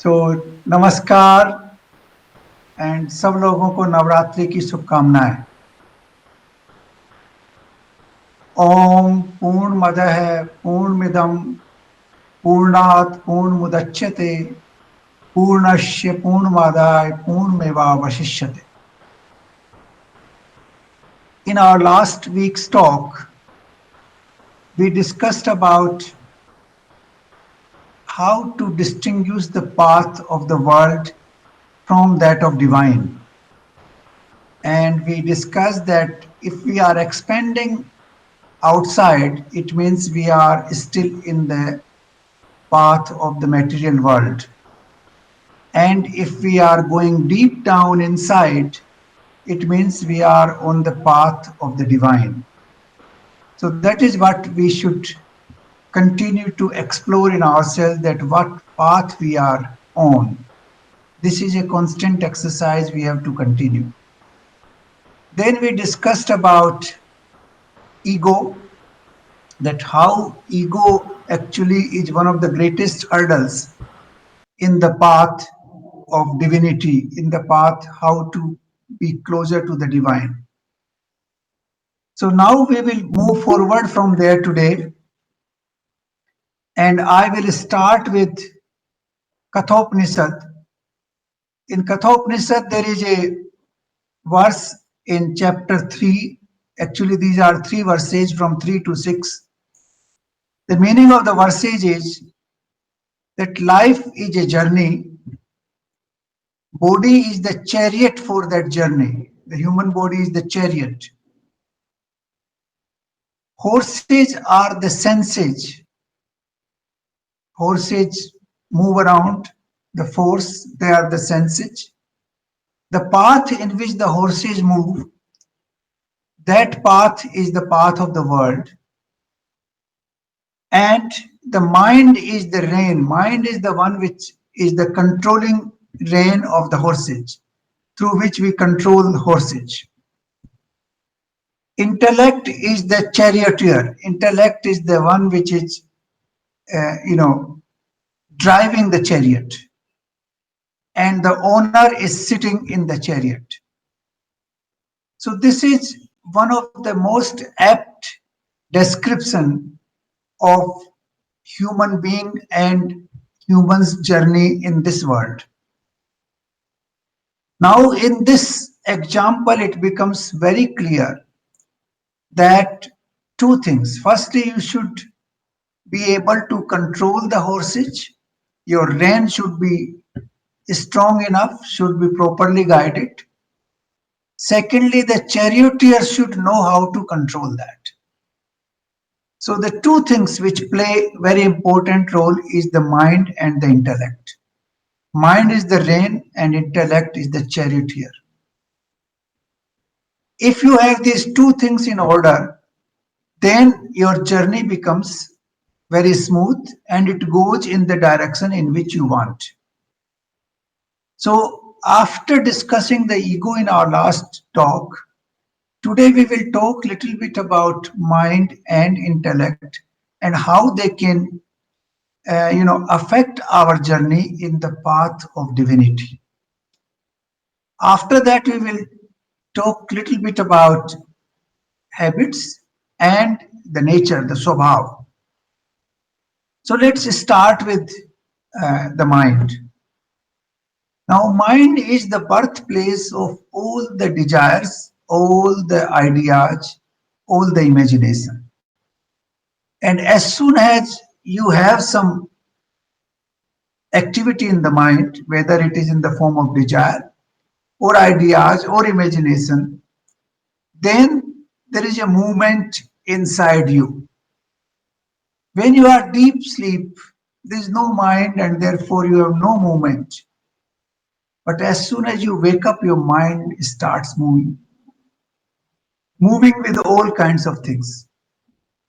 तो नमस्कार एंड सब लोगों को नवरात्रि की शुभकामनाएं। ओम पूर्णमदः पूर्णमिदं पूर्णात् पूर्णमुदच्यते पूर्णस्य पूर्णमादाय पूर्णमेवावशिष्यते. In our last week's talk, we discussed about how to distinguish the path of the world from that of divine. And we discussed that if we are expanding outside, it means we are still in the path of the material world. And if we are going deep down inside, it means we are on the path of the divine. So that is what we should continue to explore in ourselves, that what path we are on. This is a constant exercise we have to continue. Then we discussed about ego, that how ego actually is one of the greatest hurdles in the path of divinity, in the path how to be closer to the divine. So now we will move forward from there today, and I will start with Kathopanishad. In Kathopanishad, there is a verse in chapter 3. Actually, these are three verses from 3 to 6. The meaning of the verses is that life is a journey. Body is the chariot for that journey. The human body is the chariot. Horses are the senses. Horses move around the force, they are the senses. The path in which the horses move, that path is the path of the world. And the mind is the rein. Mind is the one which is the controlling rein of the horses, through which we control the horses. Intellect is the charioteer. Intellect is the one which is, driving the chariot. And the owner is sitting in the chariot. So this is one of the most apt description of human being and human's journey in this world. Now in this example, it becomes very clear that two things. Firstly, you should be able to control the horses. Your rein should be strong enough, should be properly guided. Secondly, the charioteer should know how to control that. So the two things which play very important role is the mind and the intellect. Mind is the rein and intellect is the charioteer. If you have these two things in order, then your journey becomes very smooth and it goes in the direction in which you want. So after discussing the ego in our last talk, today we will talk a little bit about mind and intellect and how they can affect our journey in the path of divinity. After that, we will talk a little bit about habits and the nature, the swabhav. So let's start with the mind. Now, mind is the birthplace of all the desires, all the ideas, all the imagination. And as soon as you have some activity in the mind, whether it is in the form of desire or ideas or imagination, then there is a movement inside you. When you are deep sleep, there is no mind and therefore you have no movement. But as soon as you wake up, your mind starts moving with all kinds of things.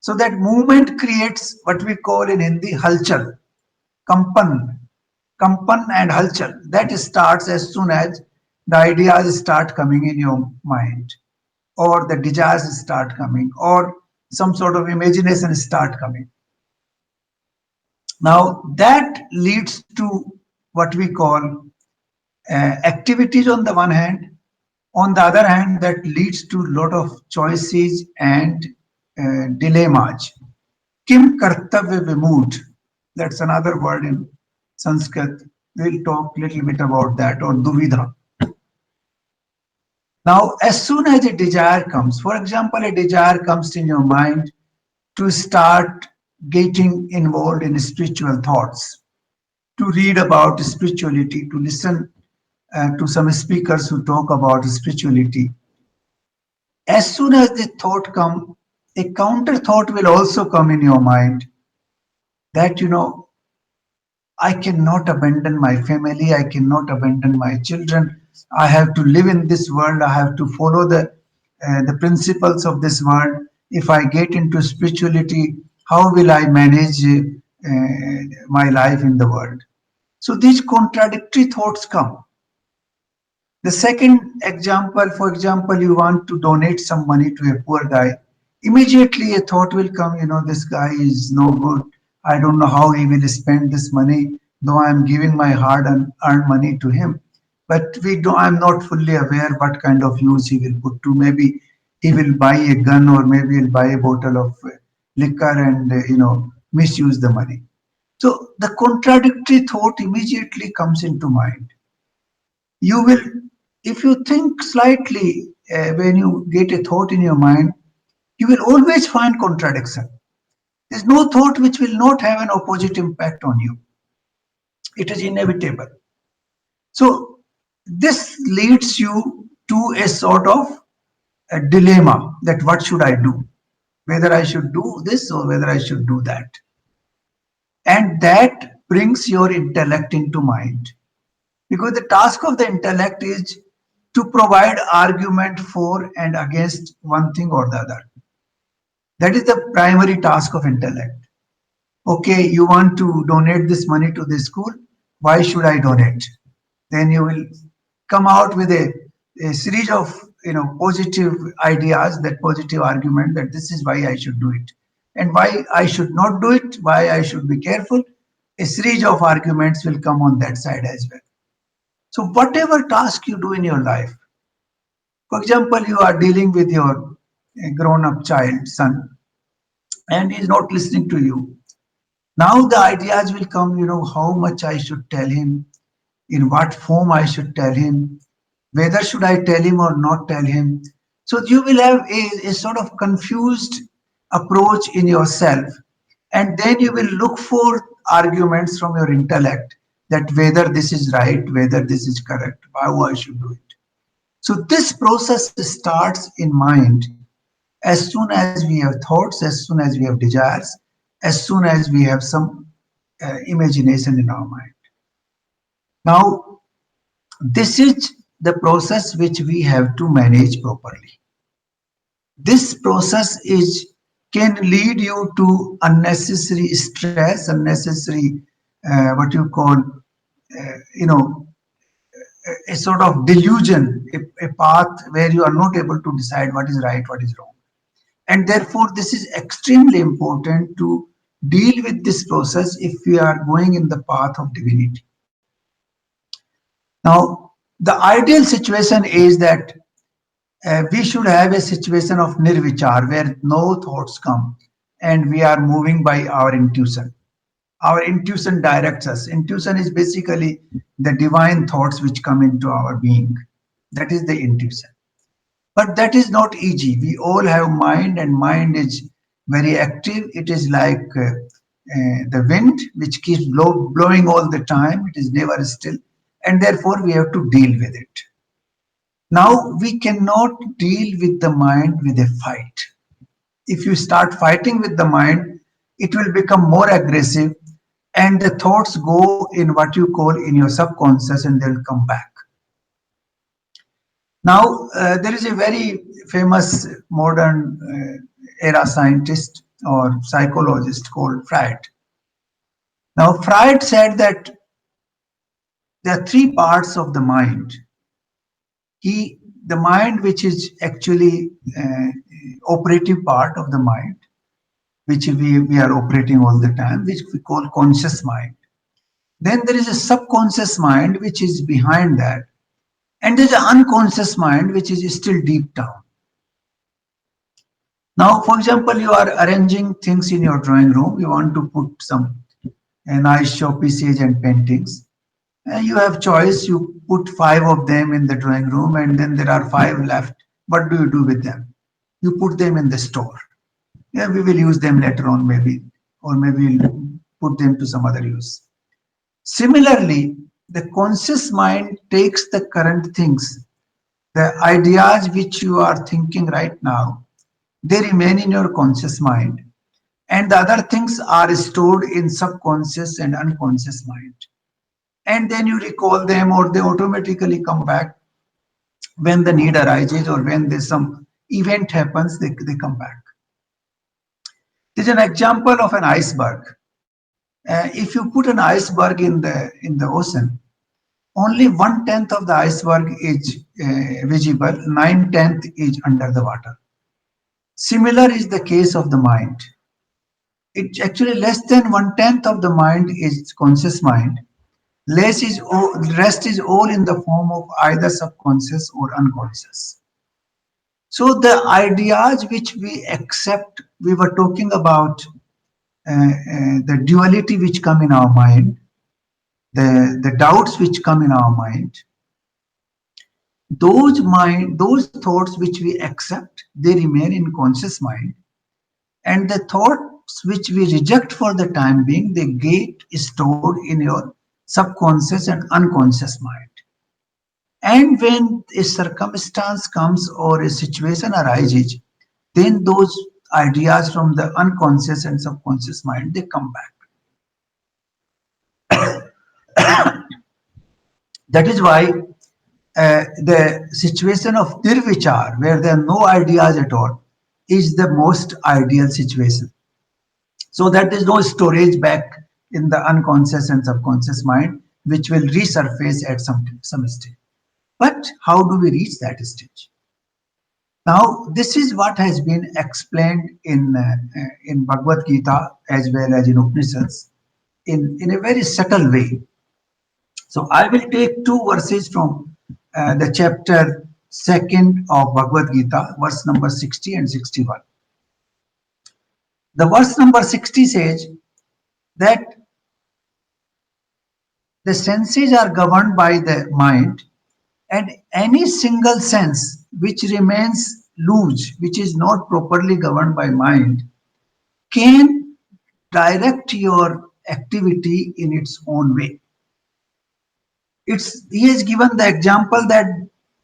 So that movement creates what we call in Hindi halchal, kampan, kampan and halchal. That starts as soon as the ideas start coming in your mind, or the desires start coming, or some sort of imagination start coming. Now that leads to what we call activities on the one hand. On the other hand, that leads to a lot of choices and dilemmas. Kim kartavya vimud. That's another word in Sanskrit. We'll talk a little bit about that, or duvidha. Now, as soon as a desire comes, for example, a desire comes in your mind to start getting involved in spiritual thoughts, to read about spirituality, to listen to some speakers who talk about spirituality. As soon as the thought come, a counter thought will also come in your mind that, I cannot abandon my family, I cannot abandon my children. I have to live in this world, I have to follow the principles of this world. If I get into spirituality, how will I manage my life in the world? So these contradictory thoughts come. The second example, for example, you want to donate some money to a poor guy. Immediately a thought will come, this guy is no good. I don't know how he will spend this money, though I am giving my hard earned money to him. But I'm not fully aware what kind of use he will put to. Maybe he will buy a gun, or maybe he'll buy a bottle of liquor and, misuse the money. So the contradictory thought immediately comes into mind. You will, if you think slightly, when you get a thought in your mind, you will always find contradiction. There's no thought which will not have an opposite impact on you. It is inevitable. So this leads you to a sort of a dilemma, that what should I do? Whether I should do this or whether I should do that. And that brings your intellect into mind. Because the task of the intellect is to provide argument for and against one thing or the other. That is the primary task of intellect. Okay, you want to donate this money to this school. Why should I donate? Then you will come out with a series of positive ideas, that positive argument, that this is why I should do it, and why I should not do it, why I should be careful. A series of arguments will come on that side as well. So whatever task you do in your life, for example, you are dealing with your grown-up child, son, and he is not listening to you. Now the ideas will come, how much I should tell him, in what form I should tell him, whether should I tell him or not tell him. So you will have a sort of confused approach in yourself, and then you will look for arguments from your intellect, that whether this is right, whether this is correct, how I should do it. So this process starts in mind as soon as we have thoughts, as soon as we have desires, as soon as we have some imagination in our mind. Now, this is the process which we have to manage properly. This process can lead you to unnecessary stress, unnecessary what you call, a sort of delusion, a path where you are not able to decide what is right, what is wrong. And therefore, this is extremely important to deal with this process if we are going in the path of divinity. Now, the ideal situation is that we should have a situation of nirvichar, where no thoughts come and we are moving by our intuition. Our intuition directs us. Intuition is basically the divine thoughts which come into our being. That is the intuition. But that is not easy. We all have mind, and mind is very active. It is like the wind which keeps blowing all the time. It is never still, and therefore we have to deal with it. Now, we cannot deal with the mind with a fight. If you start fighting with the mind, it will become more aggressive, and the thoughts go in what you call in your subconscious, and they'll come back. Now, there is a very famous modern era scientist or psychologist called Freud. Now, Freud said that there are three parts of the mind. The mind, which is actually operative part of the mind, which we are operating all the time, which we call conscious mind. Then there is a subconscious mind which is behind that. And there's an unconscious mind which is still deep down. Now, for example, you are arranging things in your drawing room. You want to put some nice showpieces and paintings. You have choice. You put 5 of them in the drawing room, and then there are 5 left. What do you do with them? You put them in the store. Yeah, we will use them later on, maybe, or maybe we'll put them to some other use. Similarly, the conscious mind takes the current things, the ideas which you are thinking right now, they remain in your conscious mind, and the other things are stored in subconscious and unconscious mind. And then you recall them, or they automatically come back when the need arises, or when there's some event happens, they come back. There's an example of an iceberg. If you put an iceberg in the ocean, only 1/10 of the iceberg is visible, 9/10 is under the water. Similar is the case of the mind. It's actually less than 1/10 of the mind is conscious mind. Rest is all in the form of either subconscious or unconscious. So the ideas which we accept, we were talking about the duality which come in our mind, the doubts which come in our mind, those thoughts which we accept, they remain in conscious mind, and the thoughts which we reject for the time being, they get stored in your subconscious and unconscious mind. And when a circumstance comes or a situation arises, then those ideas from the unconscious and subconscious mind, they come back. That is why the situation of nirvichar, where there are no ideas at all, is the most ideal situation. So that there is no storage back in the unconscious and subconscious mind, which will resurface at some stage. But how do we reach that stage? Now, this is what has been explained in Bhagavad Gita as well as in Upanishads in a very subtle way. So I will take 2 verses from the chapter 2nd of Bhagavad Gita, verse number 60 and 61. The verse number 60 says that the senses are governed by the mind, and any single sense which remains loose, which is not properly governed by mind, can direct your activity in its own way. He has given the example that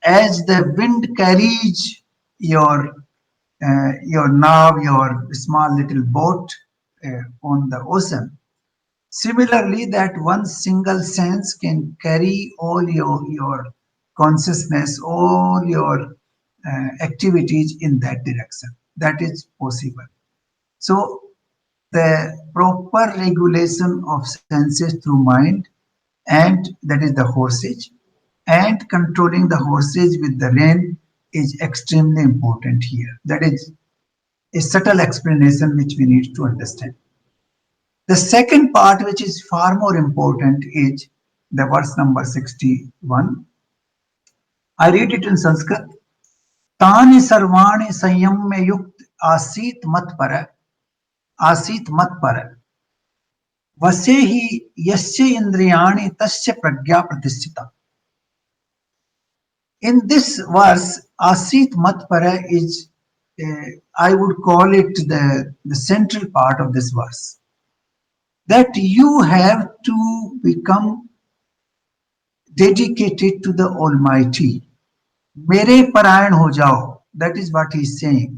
as the wind carries your now your small little boat on the ocean, similarly that one single sense can carry all your consciousness, all your activities in that direction. That is possible. So the proper regulation of senses through mind, and that is the horses, and controlling the horses with the rein is extremely important here. That is a subtle explanation which we need to understand. The second part, which is far more important, is the verse number 61. I read it in Sanskrit. Tani sarvani sanyamya yukt asit mat para वसे ही यस्य इंद्रियाणि तस्य pragya pratisthita. In this verse, asit matpara is, I would call it the central part of this verse. That you have to become dedicated to the Almighty. Mere parayan ho jao. That is what he is saying.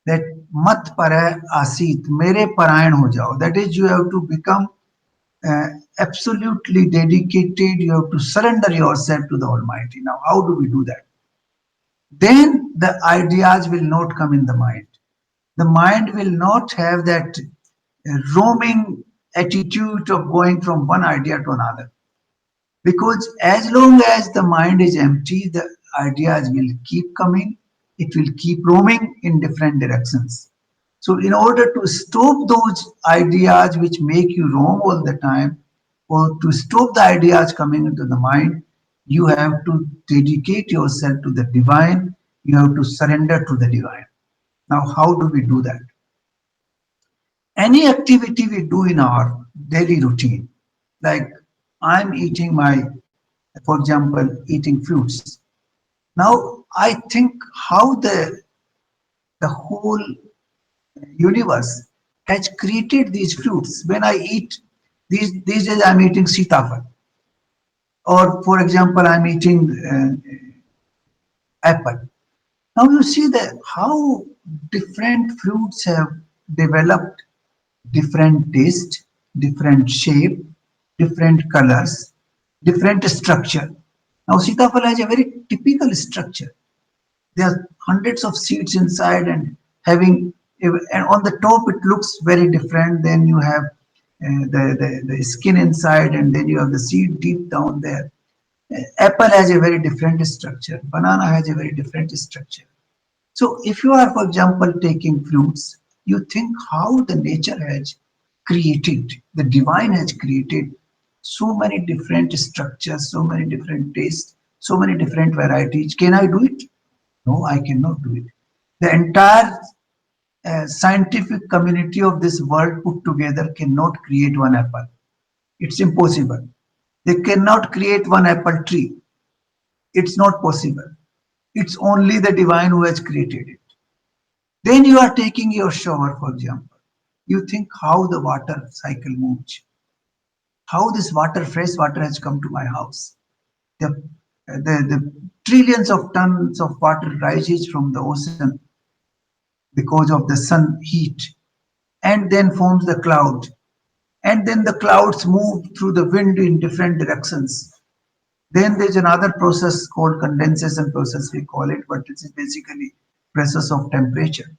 That mat para asit, mere parayan ho jao. That is, you have to become absolutely dedicated. You have to surrender yourself to the Almighty. Now, how do we do that? Then the ideas will not come in the mind. The mind will not have that roaming attitude of going from one idea to another. Because as long as the mind is empty, the ideas will keep coming. It will keep roaming in different directions. So in order to stop those ideas which make you roam all the time, or to stop the ideas coming into the mind, you have to dedicate yourself to the divine. You have to surrender to the divine. Now, how do we do that? Any activity we do in our daily routine, like I'm eating my, for example, eating fruits. Now, I think how the whole universe has created these fruits. When I eat these days, I'm eating sitafal, or for example, I'm eating apple. Now you see that how different fruits have developed different taste, different shape, different colors, different structure. Now sitafal has a very typical structure. There are hundreds of seeds inside and having, and on the top it looks very different. Then you have the skin inside, and then you have the seed deep down there. Apple has a very different structure. Banana has a very different structure. So if you are, for example, taking fruits, you think how the nature has created, the divine has created so many different structures, so many different tastes, so many different varieties. Can I do it? No, I cannot do it. The entire scientific community of this world put together cannot create one apple. It's impossible. They cannot create one apple tree. It's not possible. It's only the divine who has created it. Then you are taking your shower, for example. You think how the water cycle moves, how this water, fresh water, has come to my house. The trillions of tons of water rises from the ocean because of the sun heat, and then forms the cloud. And then the clouds move through the wind in different directions. Then there's another process called condensation process, we call it, but it is basically process of temperature.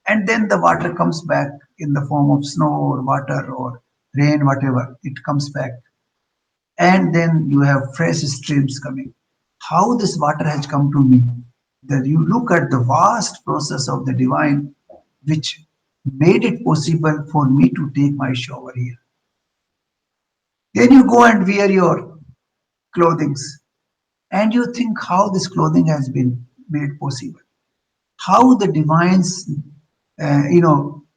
And then the water comes back in the form of snow or water or rain, whatever, it comes back. And then you have fresh streams coming. How this water has come to me, that you look at the vast process of the divine, which made it possible for me to take my shower here. Then you go and wear your clothings, and you think how this clothing has been made possible, how the divine's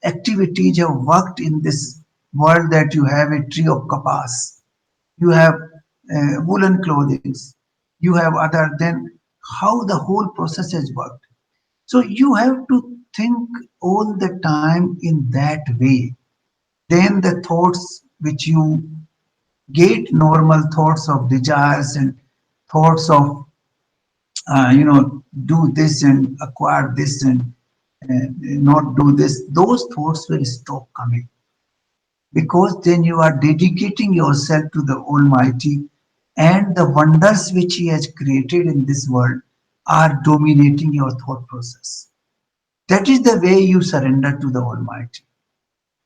activities have worked in this world, that you have a tree of kapas, you have woolen clothings, you have other, then how the whole process has worked. So you have to think all the time in that way. Then the thoughts which you get, normal thoughts of desires and thoughts of do this and acquire this and not do this, those thoughts will stop coming, because then you are dedicating yourself to the Almighty, and the wonders which He has created in this world are dominating your thought process. That is the way you surrender to the Almighty.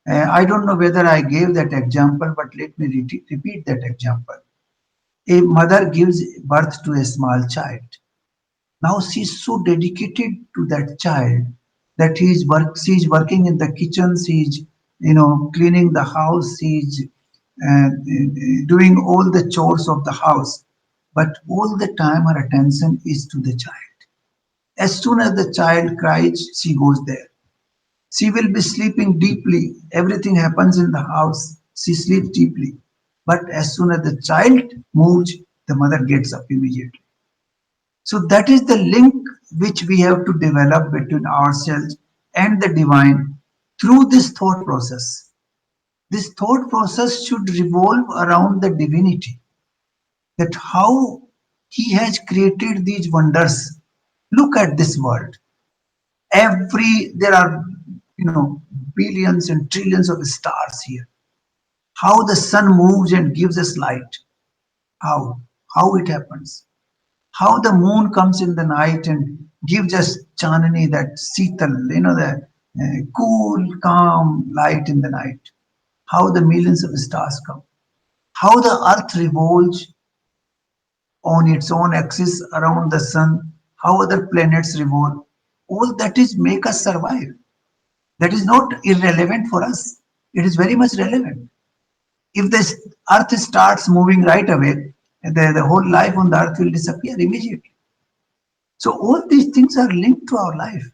I don't know whether I gave that example, but let me repeat that example. A mother gives birth to a small child. Now she's so dedicated to that child that she's working in the kitchen, she's cleaning the house, she's doing all the chores of the house, but all the time her attention is to the child. As soon as the child cries, she goes there. She will be sleeping deeply. Everything happens in the house. She sleeps deeply. But as soon as the child moves, the mother gets up immediately. So that is the link which we have to develop between ourselves and the divine through this thought process. This thought process should revolve around the divinity, that how He has created these wonders. Look at this world. There are billions and trillions of stars here. How the sun moves and gives us light. How? How it happens? How the moon comes in the night and gives us chanani, that sital, the cool, calm light in the night. How the millions of stars come. How the earth revolves on its own axis around the sun. How other planets revolve. All that is make us survive. That is not irrelevant for us. It is very much relevant. If the earth starts moving right away, the whole life on the earth will disappear immediately. So all these things are linked to our life,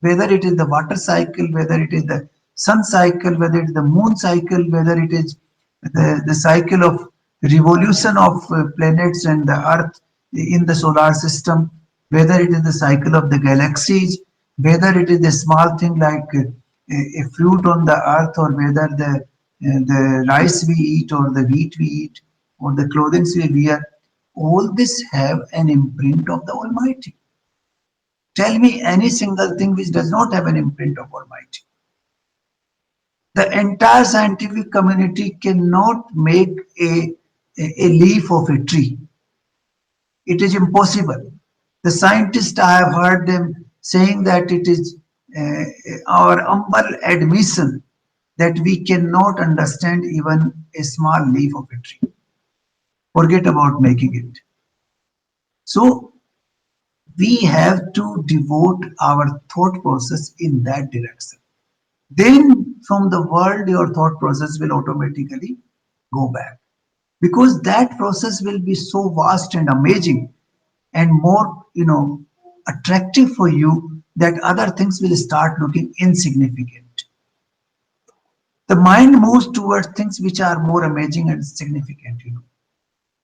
whether it is the water cycle, whether it is the sun cycle, whether it is the moon cycle, whether it is the cycle of revolution of planets and the earth in the solar system, whether it is the cycle of the galaxies, whether it is a small thing like a fruit on the earth, or whether the rice we eat or the wheat we eat or the clothing we wear, all this have an imprint of the Almighty. Tell me any single thing which does not have an imprint of Almighty. The entire scientific community cannot make a leaf of a tree. It is impossible. The scientists, I have heard them saying that it is uh, our humble admission that we cannot understand even a small leaf of a tree. Forget about making it. So we have to devote our thought process in that direction. Then from the world your thought process will automatically go back, because that process will be so vast and amazing and more attractive for you, that other things will start looking insignificant. The mind moves towards things which are more amazing and significant.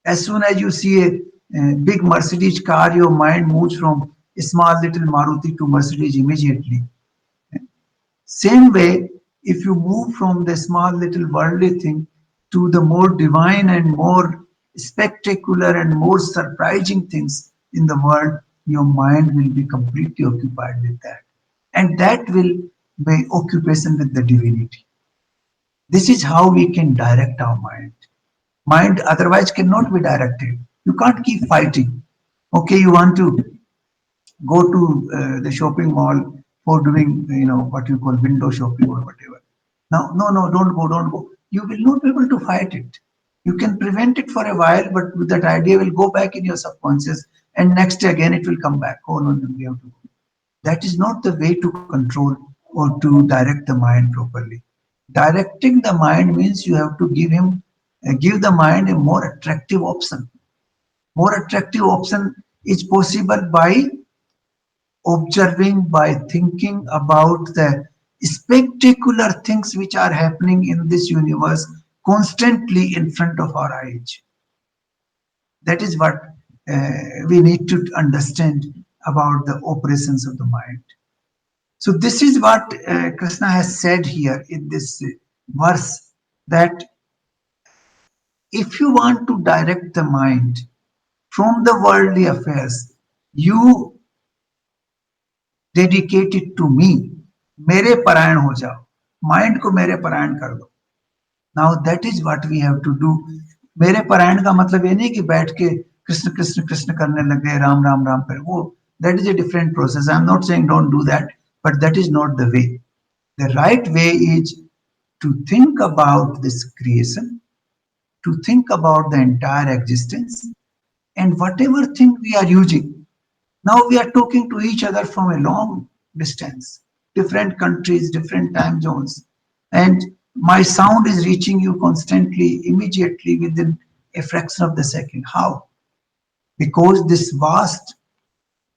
As soon as you see a big Mercedes car, your mind moves from a small little Maruti to Mercedes immediately. Same way, if you move from the small little worldly thing to the more divine and more spectacular and more surprising things in the world, your mind will be completely occupied with that. And that will be occupation with the divinity. This is how we can direct our mind. Mind otherwise cannot be directed. You can't keep fighting. Okay, you want to go to the shopping mall for doing what you call window shopping or whatever. Now, no, no, don't go. You will not be able to fight it. You can prevent it for a while, but that idea will go back in your subconscious, and next day again it will come back. Oh no, no, we have to go. That is not the way to control or to direct the mind properly. Directing the mind means you have to give the mind a more attractive option. More attractive option is possible by observing, by thinking about the spectacular things which are happening in this universe constantly in front of our eyes. That is what we need to understand about the operations of the mind. So this is what Krishna has said here in this verse, that if you want to direct the mind from the worldly affairs, you dedicated to me, मेरे परायण हो जाओ, mind को मेरे परायण कर दो. Now that is what we have to do. मेरे परायण का मतलब ये नहीं कि बैठ के कृष्ण कृष्ण कृष्ण करने लग गए, राम राम राम कर. वो that is a different process. I am not saying don't do that, but that is not the way. The right way is to think about this creation, to think about the entire existence, and whatever thing we are using. Now we are talking to each other from a long distance, different countries, different time zones, and my sound is reaching you constantly, immediately, within a fraction of the second. How? Because this vast,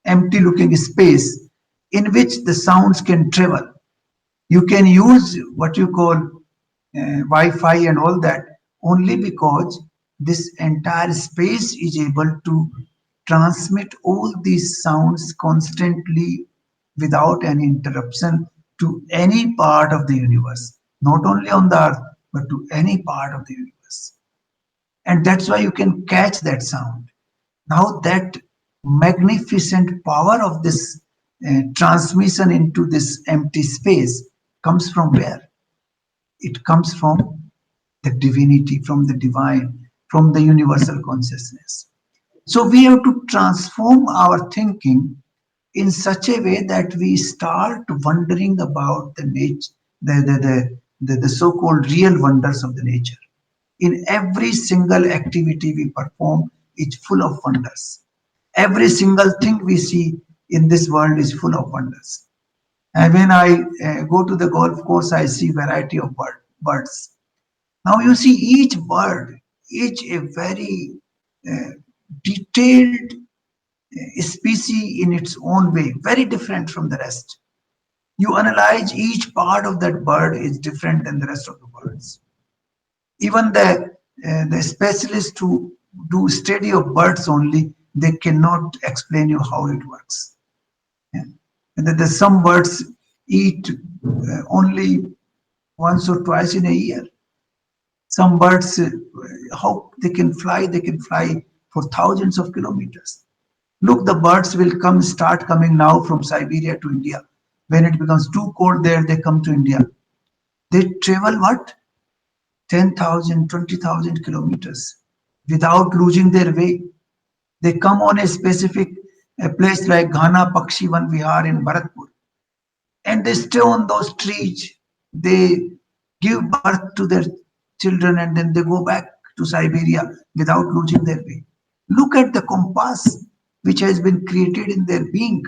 empty looking space in which the sounds can travel. You can use what you call Wi-Fi and all that only because this entire space is able to transmit all these sounds constantly without any interruption to any part of the universe, not only on the earth, but to any part of the universe. And that's why you can catch that sound. Now, that magnificent power of this transmission into this empty space comes from where? It comes from the divinity, from the divine, from the universal consciousness. So we have to transform our thinking in such a way that we start wondering about the nature, the so-called real wonders of the nature. In every single activity we perform, it's full of wonders. Every single thing we see in this world is full of wonders. And when I go to the golf course, I see variety of birds. Now you see each bird, each a very uh, detailed species in its own way, very different from the rest. You analyze each part of that bird is different than the rest of the birds. Even the specialists who do study of birds only, they cannot explain you how it works. Yeah. And then there's some birds eat only once or twice in a year. Some birds, how they can fly for thousands of kilometers. Look, the birds will start coming now from Siberia to India. When it becomes too cold there, they come to India. They travel what? 10,000, 20,000 kilometers without losing their way. They come on a specific a place like Ghana Pakshi Van Vihar in Bharatpur, and they stay on those trees. They give birth to their children and then they go back to Siberia without losing their way. Look at the compass which has been created in their being.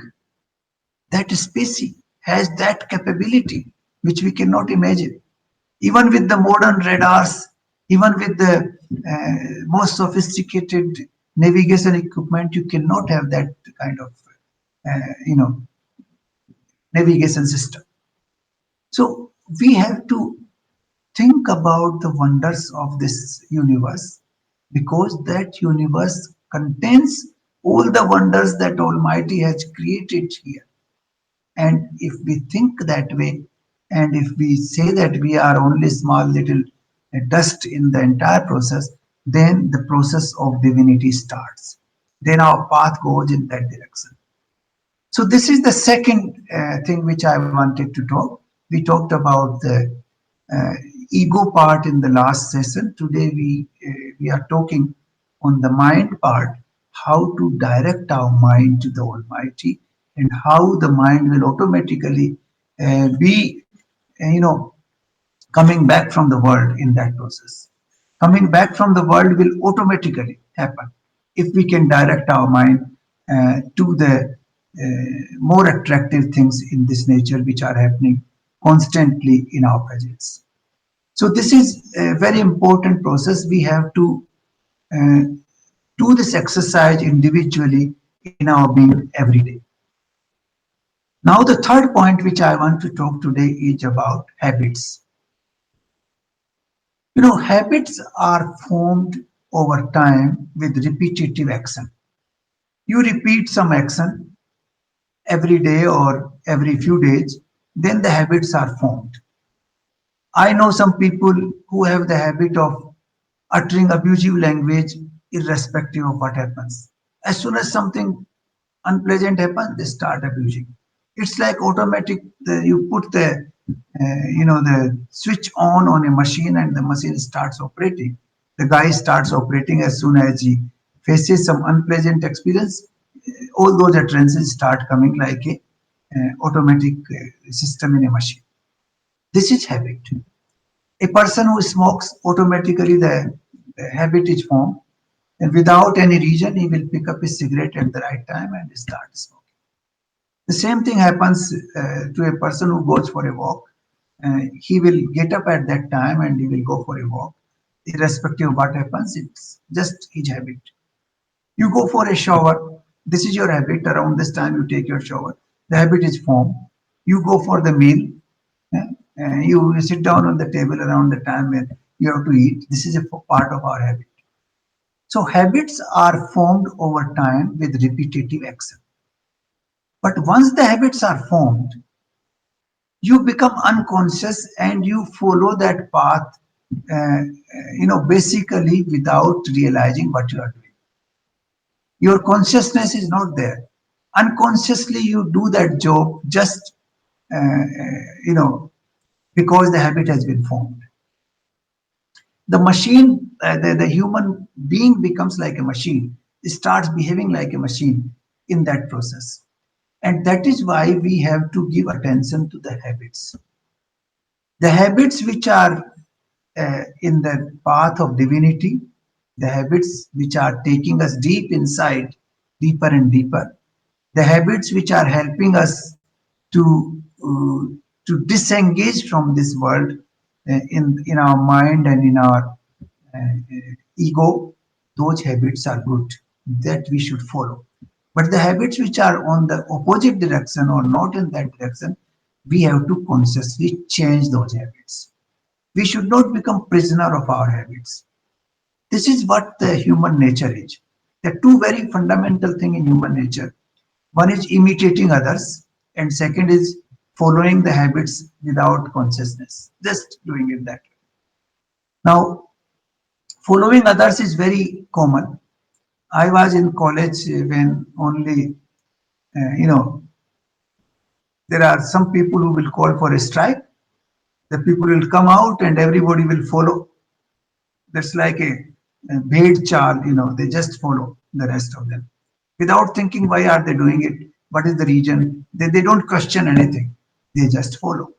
That species has that capability which we cannot imagine. Even with the modern radars, even with the most sophisticated navigation equipment, you cannot have that kind of, you know, navigation system. So we have to think about the wonders of this universe because that universe contains all the wonders that Almighty has created here. And if we think that way, and if we say that we are only small little dust in the entire process, then the process of divinity starts. Then our path goes in that direction. So this is the second thing which I wanted to talk. We talked about the uh, ego part in the last session. Today we are talking on the mind part, how to direct our mind to the Almighty, and how the mind will automatically be, coming back from the world in that process. Coming back from the world will automatically happen if we can direct our mind to the more attractive things in this nature which are happening constantly in our presence. So this is a very important process. We have to uh, do this exercise individually in our being every day. Now the third point which I want to talk today is about habits. You know, habits are formed over time with repetitive action. You repeat some action every day or every few days, then the habits are formed. I know some people who have the habit of uttering abusive language irrespective of what happens. As soon as something unpleasant happens, they start abusing. It's like automatic. You put the switch on a machine, and the machine starts operating. The guy starts operating as soon as he faces some unpleasant experience. All those utterances start coming like a automatic system in a machine. This is habit. A person who smokes, automatically the habit is formed, and without any reason, he will pick up his cigarette at the right time and start smoking. The same thing happens to a person who goes for a walk. He will get up at that time and he will go for a walk. Irrespective of what happens, it's just his habit. You go for a shower. This is your habit. Around this time, you take your shower. The habit is formed. You go for the meal. eh, you sit down on the table around the time when you have to eat. This is a part of our habit. So habits are formed over time with repetitive action. But once the habits are formed, you become unconscious and you follow that path, basically without realizing what you are doing. Your consciousness is not there. Unconsciously, you do that job just, because the habit has been formed. The machine, the human being becomes like a machine, it starts behaving like a machine in that process. And that is why we have to give attention to the habits. The habits which are in the path of divinity, the habits which are taking us deep inside, deeper and deeper, the habits which are helping us to disengage from this world in our mind and in our ego, those habits are good that we should follow. But the habits which are on the opposite direction or not in that direction, we have to consciously change those habits. We should not become prisoner of our habits. This is what the human nature is. There are two very fundamental things in human nature. One is imitating others, and second is following the habits without consciousness, just doing it that way. Now, following others is very common. I was in college when only, you know, there are some people who will call for a strike. The people will come out and everybody will follow. That's like a paid child, they just follow the rest of them without thinking why are they doing it, what is the reason. They don't question anything, they just follow.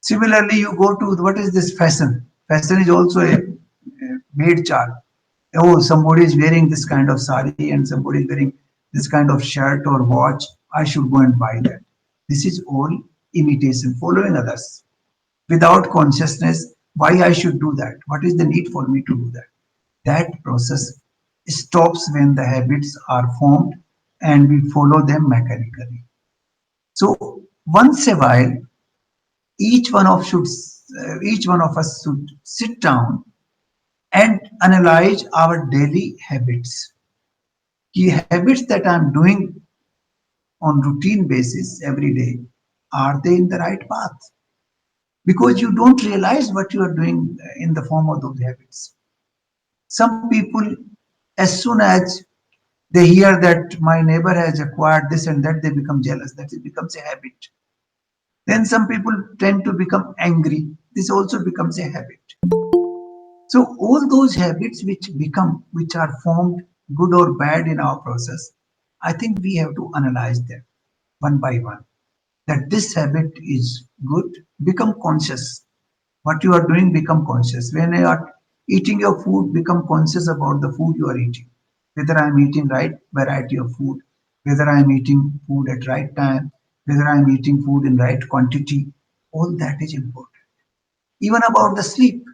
Similarly, you go to what is this fashion? Fashion is also a made chart. Oh, somebody is wearing this kind of sari and somebody is wearing this kind of shirt or watch. I should go and buy that. This is all imitation, following others without consciousness. Why I should do that? What is the need for me to do that? That process stops when the habits are formed and we follow them mechanically. So once a while, each one of us should sit down and analyze our daily habits. Key habits that I'm doing on routine basis every day, are they in the right path? Because you don't realize what you are doing in the form of those habits. Some people, as soon as they hear that my neighbor has acquired this and that, they become jealous. That it becomes a habit. Then some people tend to become angry. This also becomes a habit. So all those habits which are formed, good or bad in our process, I think we have to analyze them one by one. That this habit is good, become conscious. What you are doing, become conscious. When you are eating your food, become conscious about the food you are eating. Whether I am eating right variety of food, whether I am eating food at right time, whether I am eating food in right quantity, all that is important. Even about the sleep,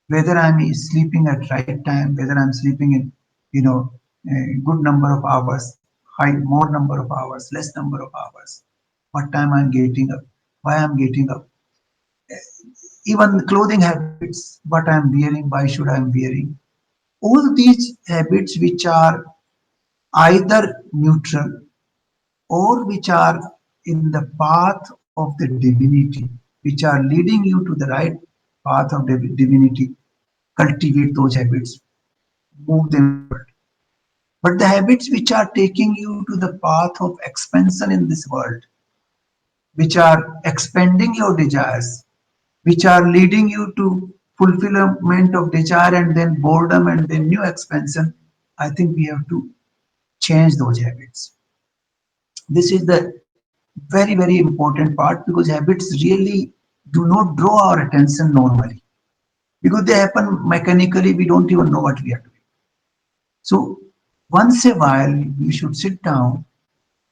whether I'm sleeping at right time, whether I'm sleeping in, a good number of hours, more number of hours, less number of hours, what time I'm getting up, why I'm getting up, even clothing habits, what I'm wearing, why should I'm wearing. All these habits which are either neutral or which are in the path of the divinity, which are leading you to the right path of divinity, cultivate those habits, move them forward. But the habits which are taking you to the path of expansion in this world, which are expanding your desires, which are leading you to fulfillment of desire and then boredom and then new expansion, I think we have to change those habits. This is the very, very important part because habits really do not draw our attention normally because they happen mechanically. We don't even know what we are doing. So once a while, you should sit down,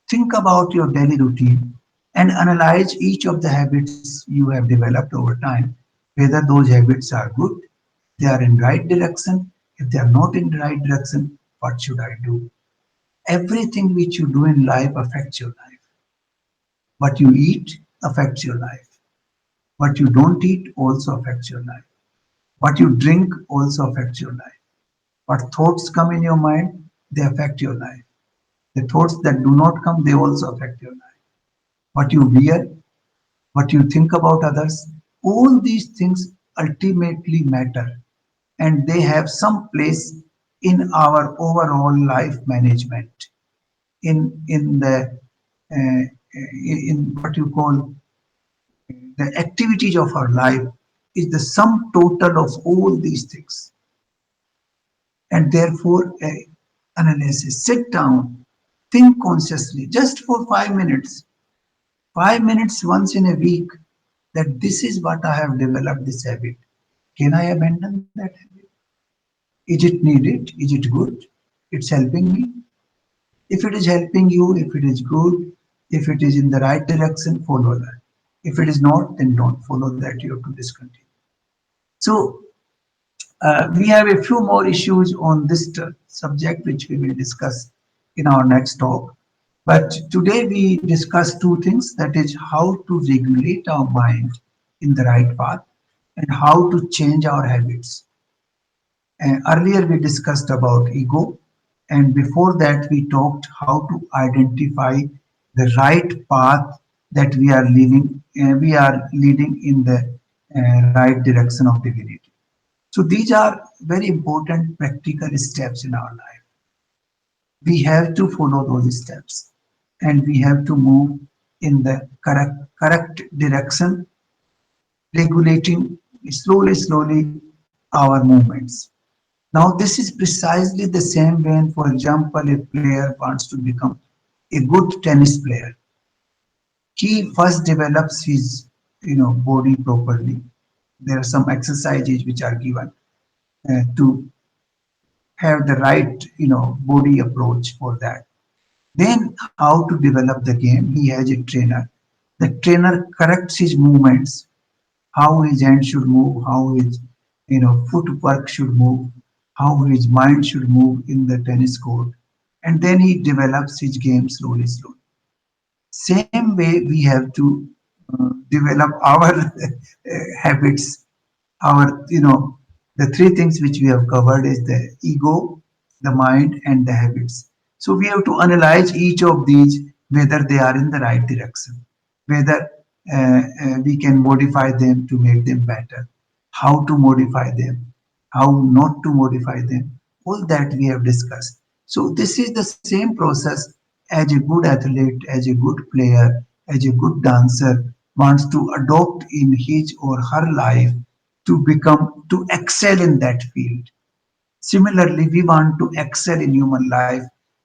think about your daily routine, and analyze each of the habits you have developed over time, whether those habits are good, they are in right direction. If they are not in the right direction, what should I do? Everything which you do in life affects your life. What you eat affects your life. What you don't eat also affects your life. What you drink also affects your life. What thoughts come in your mind, they affect your life. The thoughts that do not come, they also affect your life. What you wear, what you think about others, all these things ultimately matter and they have some place in our overall life management, in the in what you call the activities of our life is the sum total of all these things. And therefore, analysis, sit down, think consciously, just for 5 minutes, 5 minutes once in a week, that this is what I have developed this habit. Can I abandon that habit? Is it needed? Is it good? It's helping me. If it is helping you, if it is good, if it is in the right direction, follow that. If it is not, then don't follow that. You have to discontinue. So we have a few more issues on this subject which we will discuss in our next talk. But today we discuss two things, that is how to regulate our mind in the right path and how to change our habits. Earlier we discussed about ego, and before that we talked how to identify the right path that we are living, we are leading in the right direction of divinity. So these are very important practical steps in our life. We have to follow those steps, and we have to move in the correct direction, regulating slowly our movements. Now, this is precisely the same when, for example, a player wants to become a good tennis player. He first develops his, body properly. There are some exercises which are given to have the right, body approach for that. Then, how to develop the game? He has a trainer. The trainer corrects his movements, how his hand should move, how his footwork should move, how his mind should move in the tennis court, and then he develops his game slowly. Same way we have to develop our habits. Our the three things which we have covered is the ego, the mind, and the habits. So we have to analyze each of these, whether they are in the right direction, whether we can modify them to make them better, how to modify them, how not to modify them. All that we have discussed. So this is the same process as a good athlete, as a good player, as a good dancer wants to adopt in his or her life to excel in that field. Similarly, we want to excel in human life.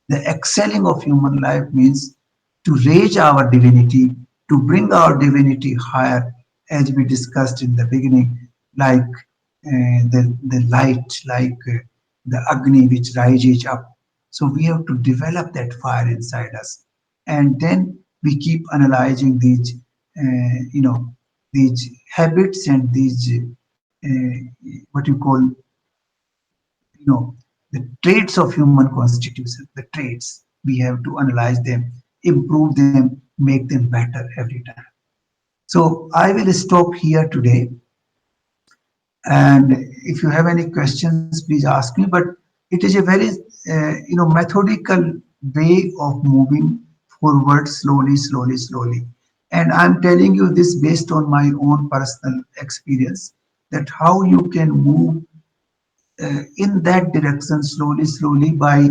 The excelling of human life means to raise our divinity, to bring our divinity higher, as we discussed in the beginning, like the light, like the Agni which rises up. So we have to develop that fire inside us, and then we keep analyzing these habits and these what you call the traits of human constitution, the traits. We have to analyze them, improve them, make them better every time. So I will stop here today, and if you have any questions, please ask me. But it is a very methodical way of moving forward slowly, and I'm telling you this based on my own personal experience, that how you can move in that direction slowly by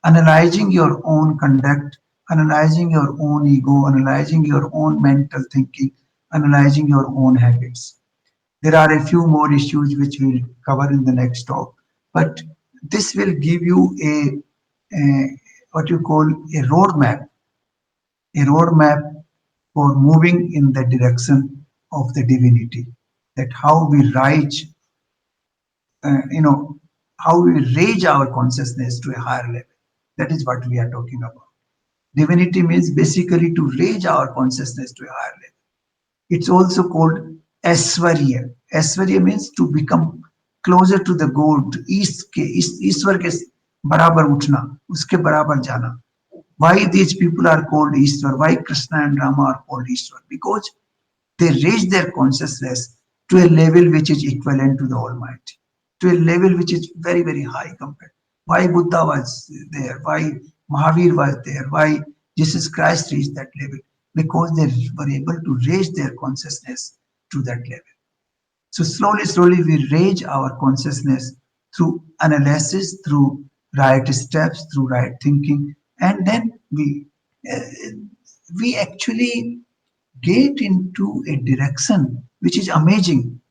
analyzing your own conduct, analyzing your own ego, analyzing your own mental thinking, analyzing your own habits. There are a few more issues which we'll cover in the next talk, but this will give you a what you call a roadmap for moving in the direction of the divinity. That how we rise, how we raise our consciousness to a higher level. That is what we are talking about. Divinity means basically to raise our consciousness to a higher level. It's also called Aishwarya. Aishwarya means to become closer to the goal, to ईश्वर के बराबर उठना, उसके बराबर जाना. Why these people are called Ishwar? Why Krishna and Rama are called Ishwar? Because they raise their consciousness to a level which is equivalent to the Almighty, to a level which is very high compared. Why Buddha was there? Why Mahavir was there? Why Jesus Christ reached that level? Because they were able to raise their consciousness to that level. So slowly we raise our consciousness through analysis, through right steps, through right thinking, and then uh, we actually get into a direction which is amazing.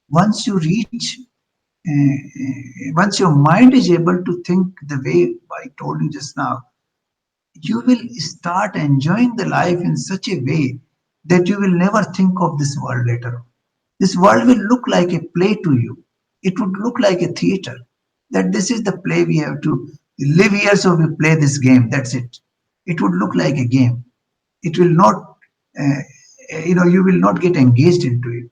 Once you reach, once your mind is able to think the way I told you just now, you will start enjoying the life in such a way that you will never think of this world later on. This world will look like a play to you. It would look like a theater. That this is the play we have to live here, so we play this game. That's it. It would look like a game. It will not, you will not get engaged into it.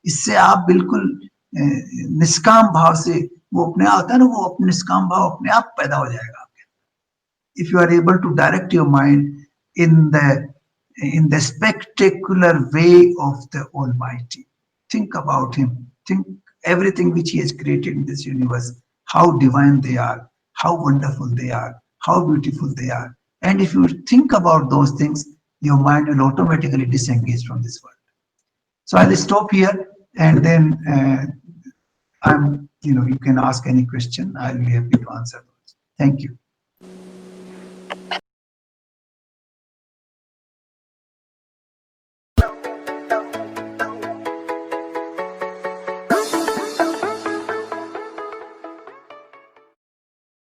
इससे आप बिल्कुल निष्काम भाव से वो अपने आता है ना, वो अपने निष्काम भाव अपने आप पैदा हो जाएगा आपके। If you are able to direct your mind in the spectacular way of the Almighty. Think about Him. Think everything which He has created in this universe, how divine they are, how wonderful they are, how beautiful they are. And if you think about those things, your mind will automatically disengage from this world. So I'll stop here, and then you can ask any question. I'll be happy to answer those. Thank you.